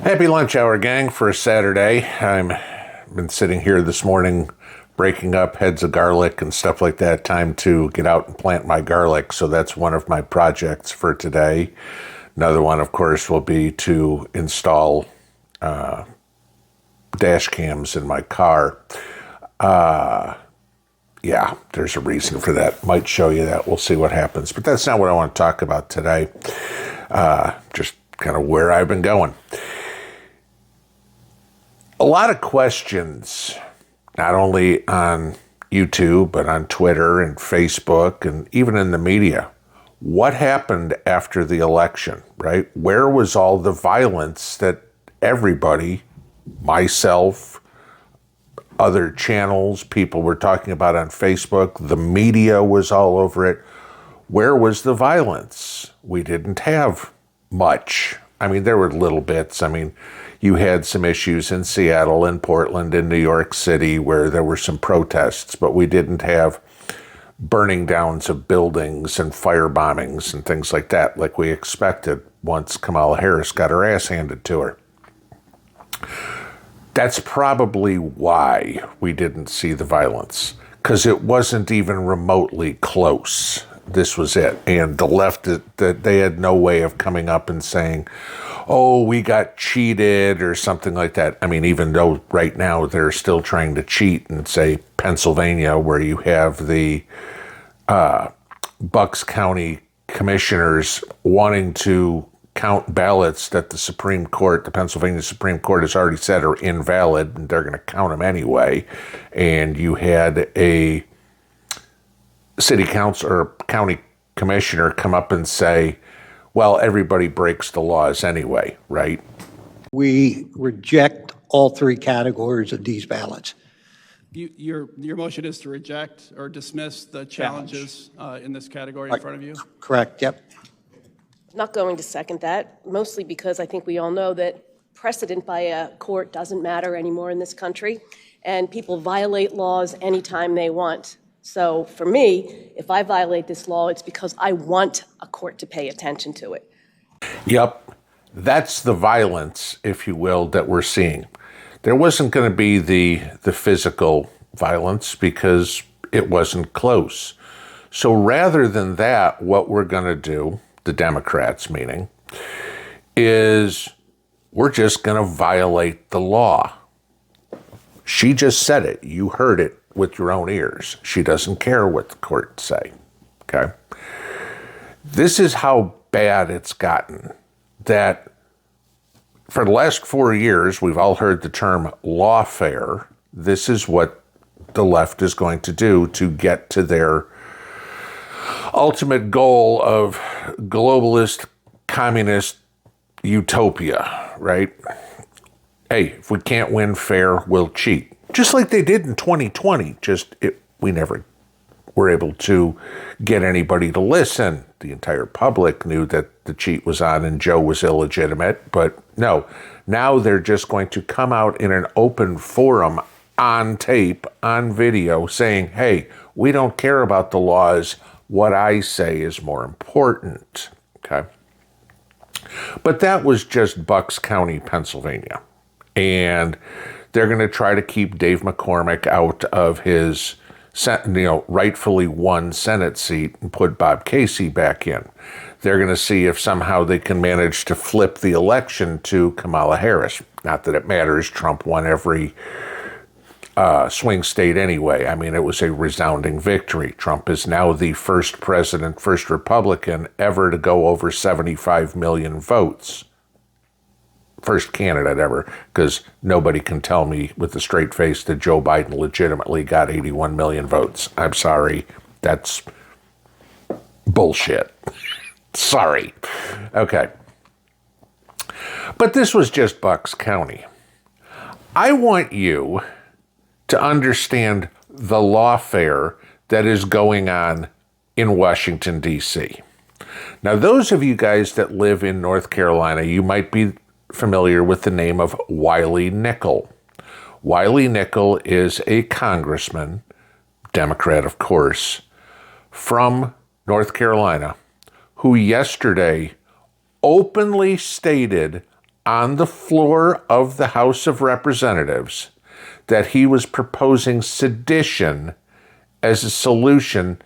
Happy lunch hour, gang, for a Saturday. I've been sitting here this morning breaking up heads of garlic and stuff like that. Time to get out and plant my garlic. So that's one of my projects for today. Another one, of course, will be to install dash cams in my car. Yeah, there's a reason for that. Might show you that. We'll see what happens. But that's not what I want to talk about today. Just kind of where I've been going. A lot of questions, not only on YouTube, but on Twitter and Facebook and even in the media. What happened after the election, right? Where was all the violence that everybody, myself, other channels, people were talking about on Facebook, the media was all over it. Where was the violence? We didn't have much. I mean, there were little bits. I mean, you had some issues in Seattle, in Portland, in New York City where there were some protests, but we didn't have burning downs of buildings and fire bombings and things like that, like we expected once Kamala Harris got her ass handed to her. That's probably why we didn't see the violence, because it wasn't even remotely close. This was it. And the left, they had no way of coming up and saying, oh, we got cheated or something like that. I mean, even though right now they're still trying to cheat in, say, Pennsylvania, where you have the Bucks County commissioners wanting to count ballots that the Supreme Court, the Pennsylvania Supreme Court, has already said are invalid, and they're going to count them anyway. And you had a city council or county commissioner come up and say, well, everybody breaks the laws anyway, right? We reject all three categories of these ballots. Your motion is to reject or dismiss the challenges in this category in front of you? Correct, yep. Not going to second that, mostly because I think we all know that precedent by a court doesn't matter anymore in this country, and people violate laws anytime they want. So for me, if I violate this law, it's because I want a court to pay attention to it. Yep. That's the violence, if you will, that we're seeing. There wasn't going to be the physical violence because it wasn't close. So rather than that, what we're going to do, the Democrats meaning, is we're just going to violate the law. She just said it. You heard it with your own ears. She doesn't care what the courts say, okay? This is how bad it's gotten, that for the last 4 years, we've all heard the term lawfare. This is what the left is going to do to get to their ultimate goal of globalist, communist utopia, right? Hey, if we can't win fair, we'll cheat. Just like they did in 2020, we never were able to get anybody to listen. The entire public knew that the cheat was on and Joe was illegitimate, but no. Now they're just going to come out in an open forum on tape, on video, saying, hey, we don't care about the laws. What I say is more important, okay? But that was just Bucks County, Pennsylvania. And they're going to try to keep Dave McCormick out of his, rightfully won Senate seat and put Bob Casey back in. They're going to see if somehow they can manage to flip the election to Kamala Harris. Not that it matters. Trump won every swing state anyway. I mean, it was a resounding victory. Trump is now the first president, first Republican ever to go over 75 million votes. First candidate ever, because nobody can tell me with a straight face that Joe Biden legitimately got 81 million votes. I'm sorry. That's bullshit. Sorry. Okay. But this was just Bucks County. I want you to understand the lawfare that is going on in Washington, D.C. Now, those of you guys that live in North Carolina, you might be familiar with the name of Wiley Nickel. Wiley Nickel is a congressman, Democrat of course, from North Carolina, who yesterday openly stated on the floor of the House of Representatives that he was proposing sedition as a solution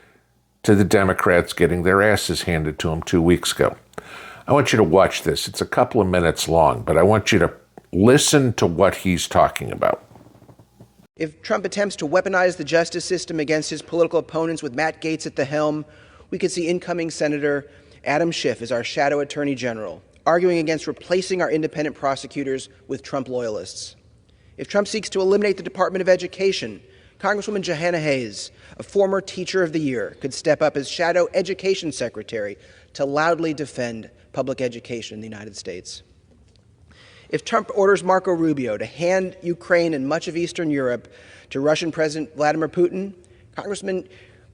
to the Democrats getting their asses handed to them 2 weeks ago. I want you to watch this. It's a couple of minutes long, but I want you to listen to what he's talking about. If Trump attempts to weaponize the justice system against his political opponents with Matt Gaetz at the helm, we could see incoming Senator Adam Schiff as our shadow attorney general, arguing against replacing our independent prosecutors with Trump loyalists. If Trump seeks to eliminate the Department of Education, Congresswoman Johanna Hayes, a former Teacher of the Year, could step up as shadow education secretary to loudly defend public education in the United States. If Trump orders Marco Rubio to hand Ukraine and much of Eastern Europe to Russian President Vladimir Putin, Congressman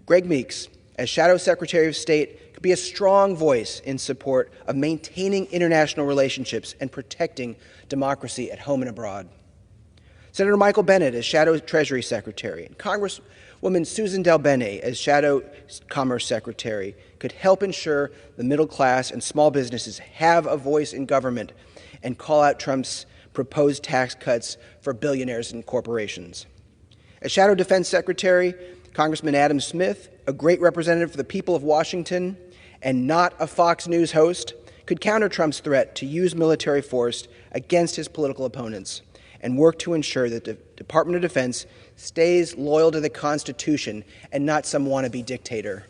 Greg Meeks, as Shadow Secretary of State, could be a strong voice in support of maintaining international relationships and protecting democracy at home and abroad. Senator Michael Bennet as Shadow Treasury Secretary, and Congresswoman Susan DelBene as Shadow Commerce Secretary could help ensure the middle class and small businesses have a voice in government and call out Trump's proposed tax cuts for billionaires and corporations. As Shadow Defense Secretary, Congressman Adam Smith, a great representative for the people of Washington and not a Fox News host, could counter Trump's threat to use military force against his political opponents and work to ensure that the Department of Defense stays loyal to the Constitution and not some wannabe dictator.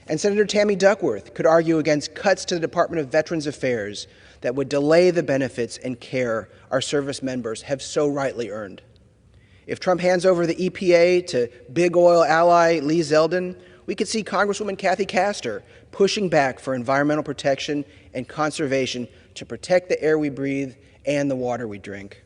And Senator Tammy Duckworth could argue against cuts to the Department of Veterans Affairs that would delay the benefits and care our service members have so rightly earned. If Trump hands over the EPA to big oil ally Lee Zeldin, we could see Congresswoman Kathy Castor pushing back for environmental protection and conservation to protect the air we breathe and the water we drink.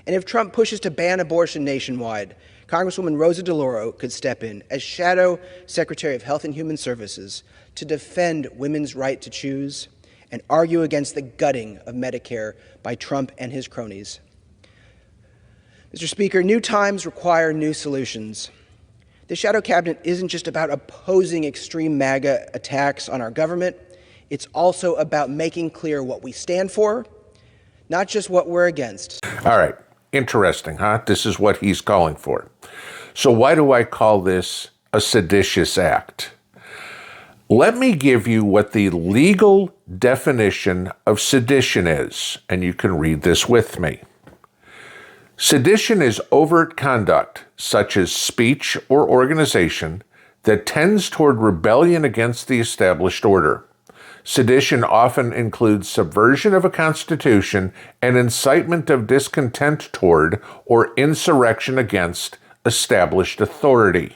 And if Trump pushes to ban abortion nationwide, Congresswoman Rosa DeLauro could step in as Shadow Secretary of Health and Human Services to defend women's right to choose and argue against the gutting of Medicare by Trump and his cronies. Mr. Speaker, new times require new solutions. The Shadow Cabinet isn't just about opposing extreme MAGA attacks on our government. It's also about making clear what we stand for, not just what we're against. All right. Interesting, huh? This is what he's calling for. So why do I call this a seditious act? Let me give you what the legal definition of sedition is, and you can read this with me. Sedition is overt conduct, such as speech or organization, that tends toward rebellion against the established order. Sedition often includes subversion of a constitution and incitement of discontent toward or insurrection against established authority.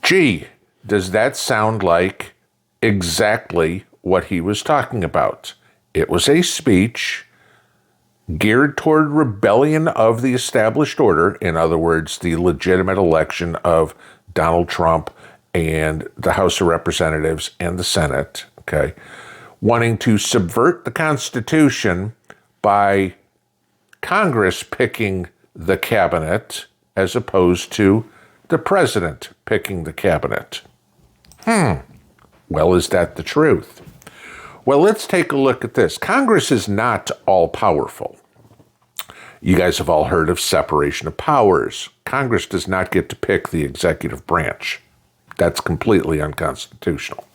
Gee, does that sound like exactly what he was talking about? It was a speech geared toward rebellion of the established order, in other words, the legitimate election of Donald Trump and the House of Representatives and the Senate, okay, wanting to subvert the Constitution by Congress picking the cabinet as opposed to the president picking the cabinet. Well, is that the truth? Well, let's take a look at this. Congress is not all-powerful. You guys have all heard of separation of powers. Congress does not get to pick the executive branch. That's completely unconstitutional.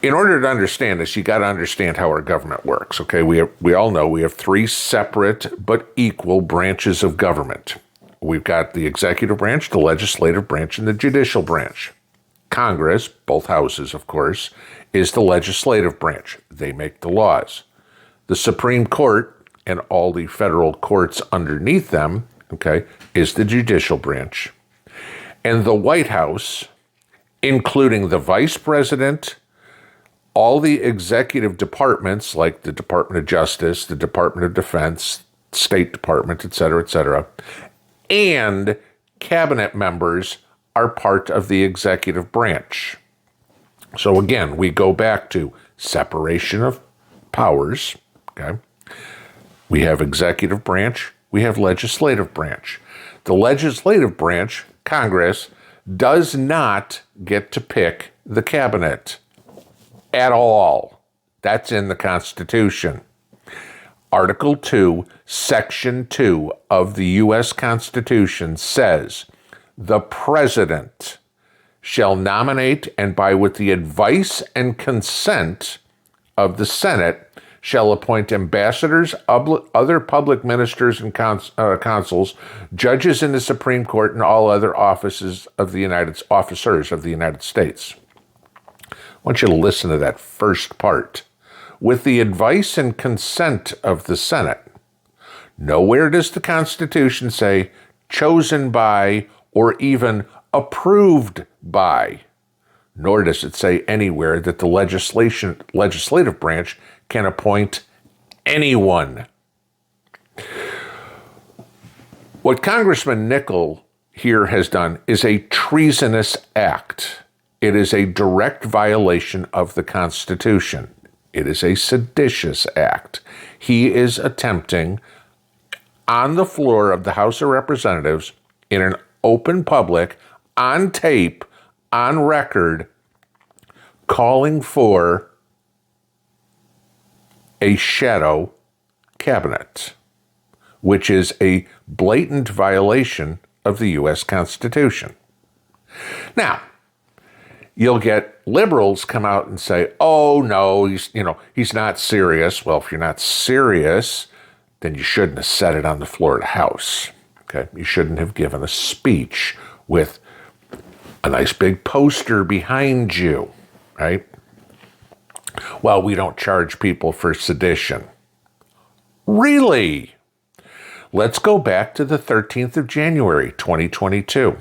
In order to understand this, you got to understand how our government works, okay? We all know we have three separate but equal branches of government. We've got the executive branch, the legislative branch, and the judicial branch. Congress, both houses, of course, is the legislative branch. They make the laws. The Supreme Court and all the federal courts underneath them, okay, is the judicial branch. And the White House, including the vice president, all the executive departments like the Department of Justice, the Department of Defense, State Department, et cetera, and cabinet members are part of the executive branch. So again, we go back to separation of powers, okay? We have executive branch, we have legislative branch. The legislative branch, Congress, does not get to pick the cabinet at all. That's in the Constitution. Article 2, Section 2 of the U.S. Constitution says, the President shall nominate and with the advice and consent of the Senate shall appoint ambassadors, other public ministers and consuls, judges in the Supreme Court, and all other officers of the United States. I want you to listen to that first part. With the advice and consent of the Senate. Nowhere does the Constitution say chosen by or even approved by, nor does it say anywhere that the legislative branch can appoint anyone. What Congressman Nickel here has done is a treasonous act. It is a direct violation of the Constitution. It is a seditious act. He is attempting, on the floor of the House of Representatives, in an open public, on tape, on record, calling for a shadow cabinet, which is a blatant violation of the U.S. Constitution. Now, you'll get liberals come out and say, oh, no, he's not serious. Well, if you're not serious, then you shouldn't have said it on the floor of the House. Okay? You shouldn't have given a speech with a nice big poster behind you, right? Well, we don't charge people for sedition. Really? Let's go back to the 13th of January, 2022,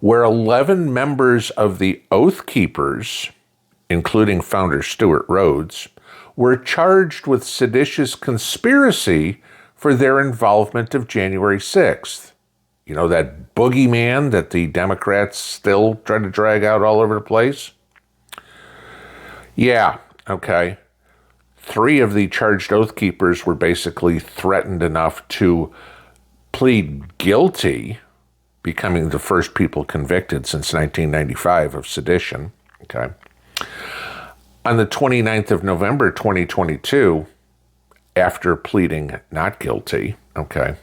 where 11 members of the Oath Keepers, including founder Stuart Rhodes, were charged with seditious conspiracy for their involvement of January 6th. You know, that boogeyman that the Democrats still try to drag out all over the place? Yeah, okay. 3 of the charged Oath Keepers were basically threatened enough to plead guilty, becoming the first people convicted since 1995 of sedition, okay? On the 29th of November, 2022, after pleading not guilty, okay,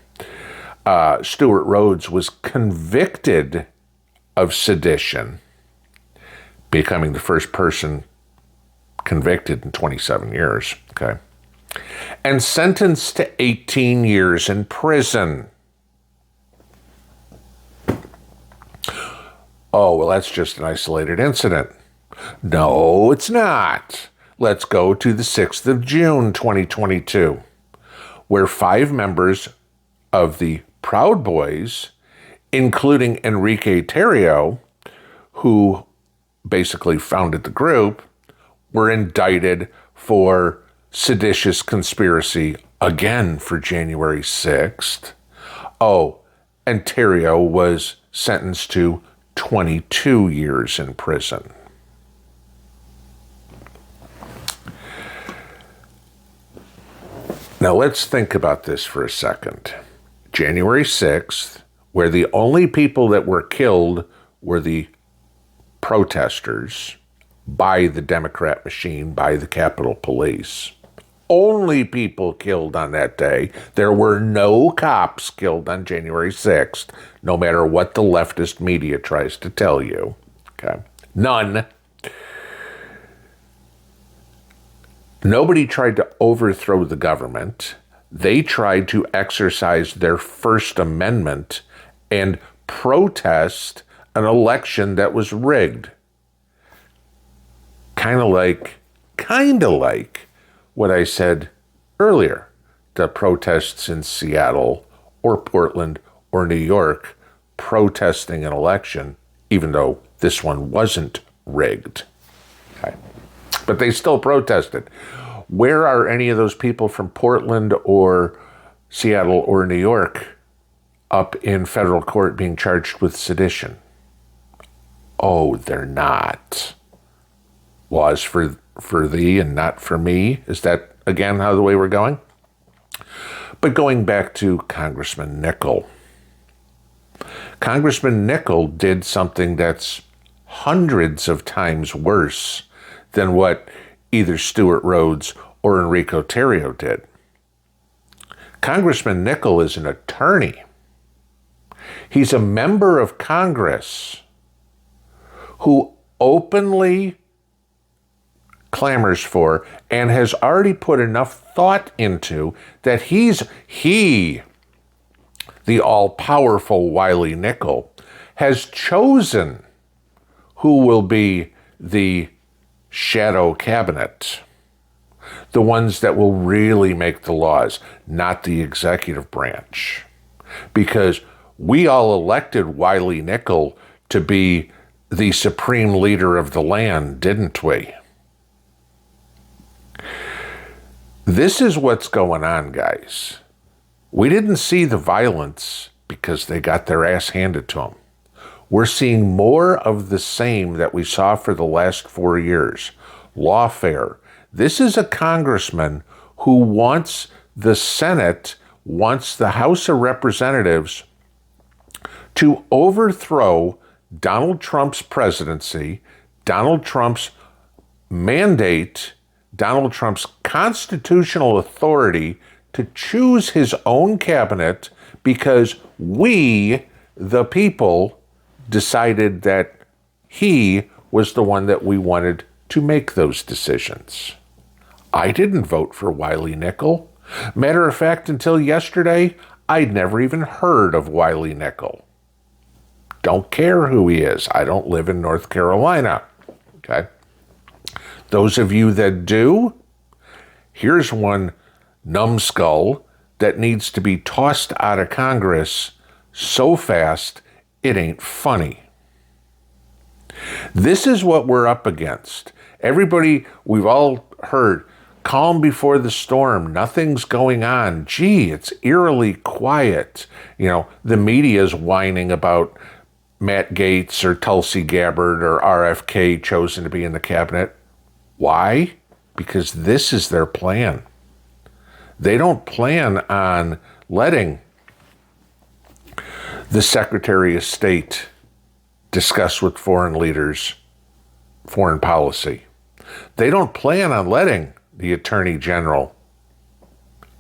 Stuart Rhodes was convicted of sedition, becoming the first person convicted in 27 years, okay, and sentenced to 18 years in prison. Oh, well, that's just an isolated incident. No, it's not. Let's go to the 6th of June, 2022, where 5 members of the Proud Boys, including Enrique Tarrio, who basically founded the group, were indicted for seditious conspiracy again for January 6th. Oh, and Tarrio was sentenced to 22 years in prison. Now let's think about this for a second. January 6th, where the only people that were killed were the protesters by the Democrat machine, by the Capitol Police. Only people killed on that day. There were no cops killed on January 6th, no matter what the leftist media tries to tell you. Okay? None. Nobody tried to overthrow the government. They tried to exercise their First Amendment and protest an election that was rigged. Kind of like what I said earlier, the protests in Seattle or Portland or New York protesting an election, even though this one wasn't rigged. Okay. But they still protested. Where are any of those people from Portland or Seattle or New York up in federal court being charged with sedition? Oh, they're not. Laws for thee and not for me. Is that, again, how the way we're going? But going back to Congressman Nickel. Congressman Nickel did something that's hundreds of times worse than what either Stuart Rhodes or Enrico Tarrio did. Congressman Nickel is an attorney. He's a member of Congress who openly clamors for and has already put enough thought into that he, the all-powerful Wiley Nickel, has chosen who will be the shadow cabinet, the ones that will really make the laws, not the executive branch. Because we all elected Wiley Nickel to be the supreme leader of the land, didn't we? This is what's going on, guys. We didn't see the violence because they got their ass handed to them. We're seeing more of the same that we saw for the last 4 years. Lawfare. This is a congressman who wants the Senate, wants the House of Representatives to overthrow Donald Trump's presidency, Donald Trump's mandate, Donald Trump's constitutional authority to choose his own cabinet because we, the people, decided that he was the one that we wanted to make those decisions. I didn't vote for Wiley Nickel. Matter of fact, until yesterday, I'd never even heard of Wiley Nickel. Don't care who he is. I don't live in North Carolina. Okay? Those of you that do, here's one numbskull that needs to be tossed out of Congress so fast it ain't funny. This is what we're up against. Everybody, we've all heard, calm before the storm, nothing's going on. Gee, it's eerily quiet. You know, the media's whining about Matt Gaetz or Tulsi Gabbard or RFK chosen to be in the cabinet. Why? Because this is their plan. They don't plan on letting the Secretary of State discuss with foreign leaders foreign policy. They don't plan on letting the Attorney General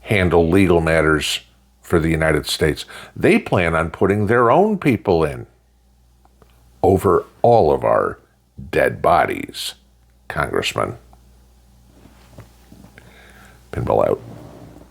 handle legal matters for the United States. They plan on putting their own people in over all of our dead bodies, Congressman. Pinball out.